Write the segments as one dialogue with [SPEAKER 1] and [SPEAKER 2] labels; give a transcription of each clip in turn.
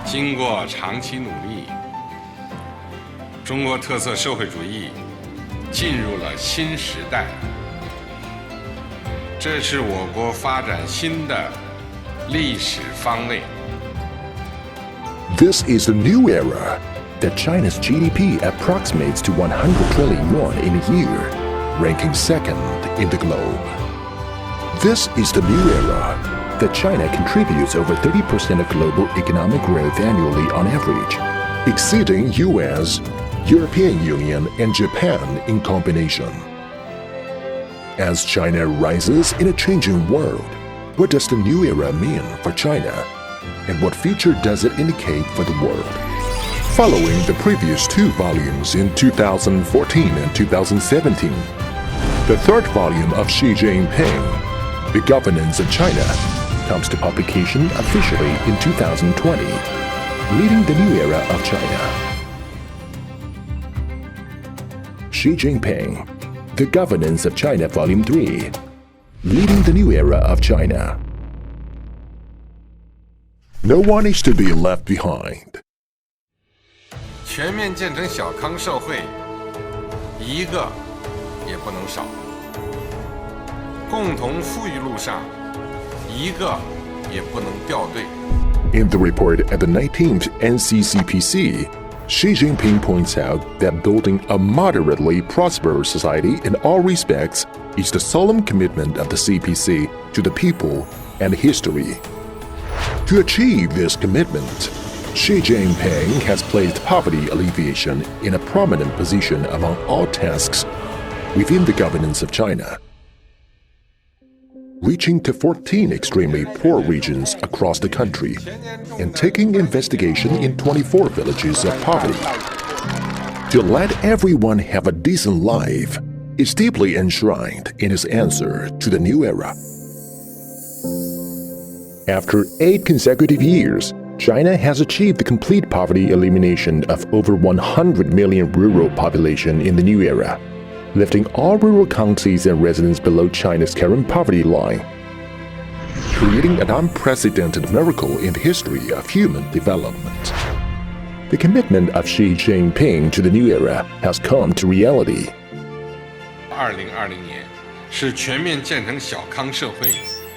[SPEAKER 1] 经过长期努力，中国特色社会主义进入了新时代。这是我国发展新的历史方位。
[SPEAKER 2] This is a new era that China's GDP approximates to 100 trillion yuan in a year, ranking second in the globe. This is the new era that China contributes over 30% of global economic growth annually on average, exceeding US, European Union, and Japan in combination. As China rises in a changing world, what does the new era mean for China? And what future does it indicate for the world? Following the previous two volumes in 2014 and 2017, the third volume of Xi Jinping, The Governance of China, comes to publication officially in 2020, leading the new era of China. Xi Jinping, The Governance of China Volume 3, leading the new era of China. No one is to be left behind.
[SPEAKER 1] 全面建成小康社会，一个也不能少。共同富裕路上，一个也不能掉队。
[SPEAKER 2] In the report at the 19th NCCPC, Xi Jinping points out that building a moderately prosperous society in all respects is the solemn commitment of the CPC to the people and history. To achieve this commitment, Xi Jinping has placed poverty alleviation in a prominent position among all tasks within the governance of China, reaching to 14 extremely poor regions across the country and taking investigation in 24 villages of poverty. To let everyone have a decent life is deeply enshrined in his answer to the new era. After 8 consecutive years, China has achieved the complete poverty elimination of over 100 million rural population in the new era, lifting all rural counties and residents below China's current poverty line, creating an unprecedented miracle in the history of human development. The commitment of Xi Jinping to the new era has come to reality.
[SPEAKER 1] 2020年是全面建成小康社会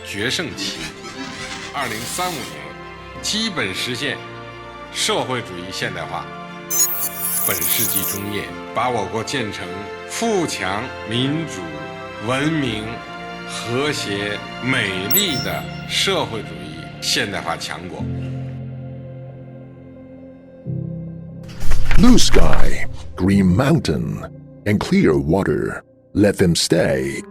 [SPEAKER 1] 决胜期，2035年基本实现社会主义现代化。本世纪中叶，把我国建成富强、民主、文明、和谐、美丽的社会主义现代化强国。
[SPEAKER 2] Blue sky, green mountain, and clear water, let them stay.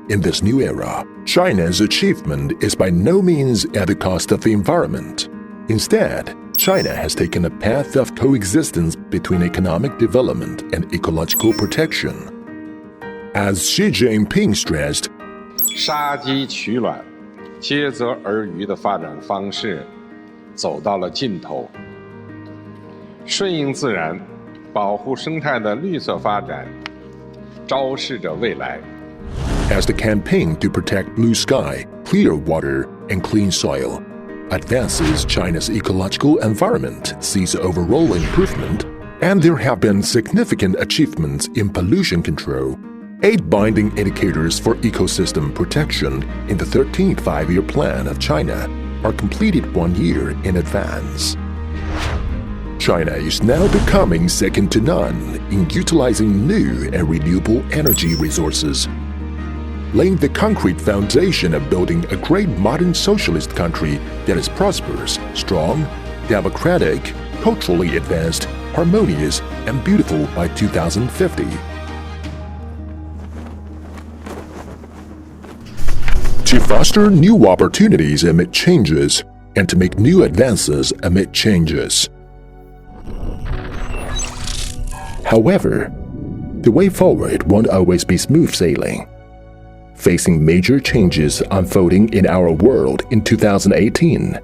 [SPEAKER 2] In this new era, China's achievement is by no means at the cost of the environment. Instead, China has taken a path of coexistence between economic development and ecological protection. As Xi Jinping stressed,
[SPEAKER 1] 杀鸡取卵、竭泽而渔的发展方式走到了尽头，顺应自然、保护生态的绿色发展昭示着未来。
[SPEAKER 2] as the campaign to protect blue sky, clear water, and clean soil advances China's ecological environment sees overall improvement, and there have been significant achievements in pollution control. 8 binding indicators for ecosystem protection in the 13th Five-Year Plan of China are completed 1 year in advance. China is now becoming second to none in utilizing new and renewable energy resources, laying the concrete foundation of building a great modern socialist country that is prosperous, strong, democratic, culturally advanced, harmonious, and beautiful by 2050. To foster new opportunities amid changes and to make new advances amid changes. However, the way forward won't always be smooth sailing. Facing major changes unfolding in our world in 2018,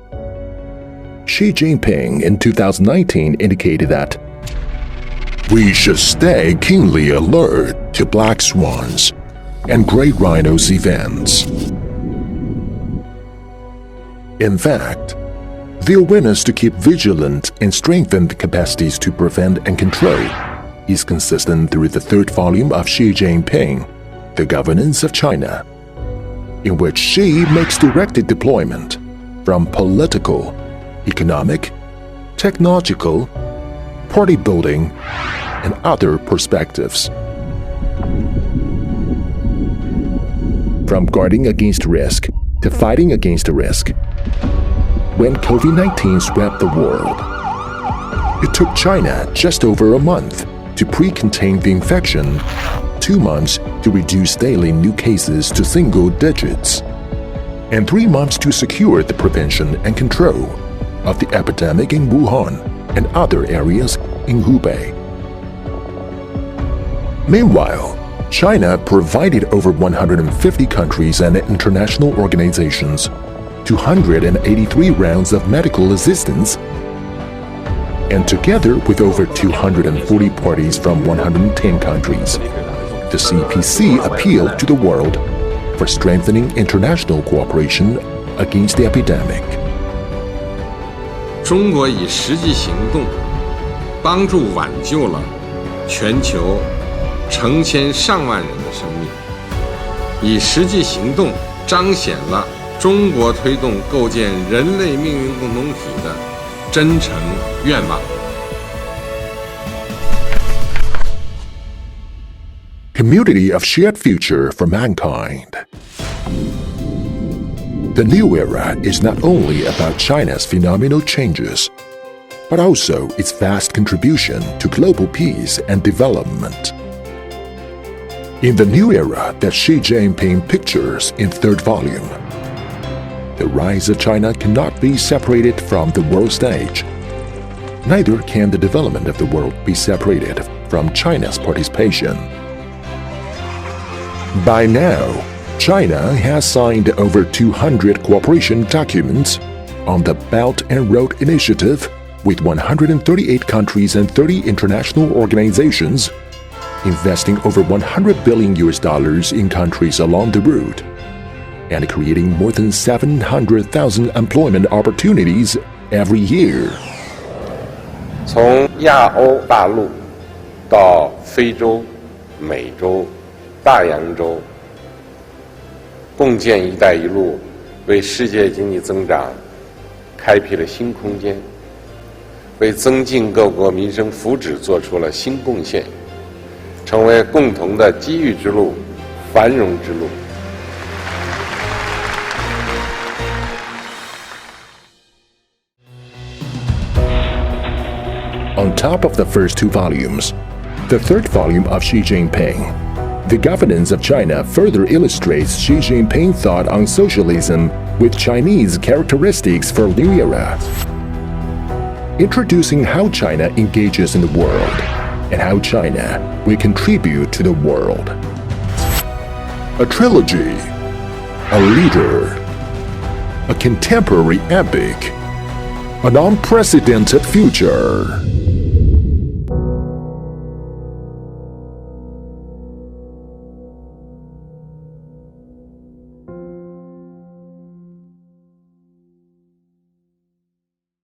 [SPEAKER 2] Xi Jinping in 2019 indicated that we should stay keenly alert to black swans and great rhinos events. In fact, The awareness to keep vigilant and strengthen the capacities to prevent and control is consistent through the third volume of Xi Jinping, The Governance of China, in which Xi makes directed deployment from political, economic, technological, party building, and other perspectives. From guarding against risk to fighting against risk. When COVID-19 swept the world, it took China just over a month to pre-contain the infection, 2 months to reduce daily new cases to single digits, and 3 months to secure the prevention and control of the epidemic in Wuhan and other areas in Hubei. Meanwhile, China provided over 150 countries and international organizations 283 rounds of medical assistance, and together with over 240 parties from 110 countries, the CPC appealed to the world for strengthening international cooperation against the epidemic.
[SPEAKER 1] 中国以实际行动帮助挽救了全球成千上万人的生命，以实际行动彰显了中国推动构建人类命运共同体的真诚愿望。
[SPEAKER 2] Community of shared future for mankind. The new era is not only about China's phenomenal changes, but also its vast contribution to global peace and development. In the new era that Xi Jinping pictures in third volume, the rise of China cannot be separated from the world stage. Neither can the development of the world be separated from China's participation. By now, China has signed over 200 cooperation documents on the Belt and Road Initiative with 138 countries and 30 international organizations, investing over $100 billion in countries along the route, and creating more than 700,000 employment opportunities every year.
[SPEAKER 1] 从亚欧大陆到非洲、美洲、大洋洲，共建“一带一路”，为世界经济增长开辟了新空间，为增进各国民生福祉做出了新贡献，成为共同的机遇之路、繁荣之路。
[SPEAKER 2] On top of the first 2 volumes, the third volume of Xi Jinping, The Governance of China, further illustrates Xi Jinping's thought on socialism with Chinese characteristics for new era, introducing how China engages in the world and how China will contribute to the world. A trilogy, a leader, a contemporary epic, an unprecedented future.